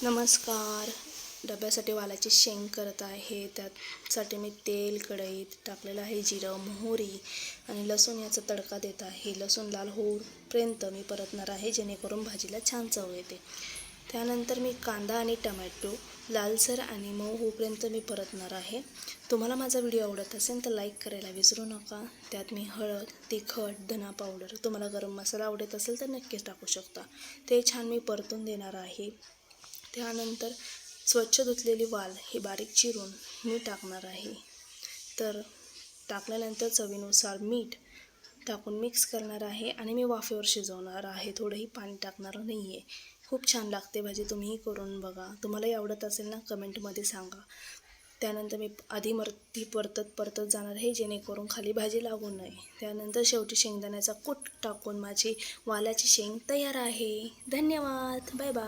नमस्कार. डब्यासाठी वालाची शेंग करत आहे. त्यासाठी मी तेल कढईत टाकलेलं आहे, जिरं, मोहरी आणि लसूण याचा तडका देत आहे. लसूण लाल होईपर्यंत मी परतणार आहे, जेणेकरून भाजीला छान चव येते. त्यानंतर मी कांदा आणि टमॅटो लालसर आणि मऊ होईपर्यंत मी परतणार आहे. तुम्हाला माझा व्हिडिओ आवडत असेल तर लाईक करायला विसरू नका. त्यात मी हळद, तिखट, धना पावडर, तुम्हाला गरम मसाला आवडत असेल तर नक्कीच टाकू शकता. ते छान मी परतून देणार आहे. त्यानंतर स्वच्छ धुतलेली वाल ही बारीक चिरून मी टाकणार आहे. तर टाकल्यानंतर चवीनुसार मीठ टाकून मिक्स करणार आहे आणि मी वाफेवर शिजवणार आहे. थोडंही पाणी टाकणार नाही आहे. खूप छान लागते भाजी, तुम्हीही करून बघा. तुम्हालाही आवडत असेल ना, कमेंटमध्ये सांगा. त्यानंतर मी आधी परतत जाणार आहे, जेणेकरून खाली भाजी लागू नये. त्यानंतर शेवटी शेंगदाण्याचा कूट टाकून माझी वालाची शेंग तयार आहे. धन्यवाद. Bye bye.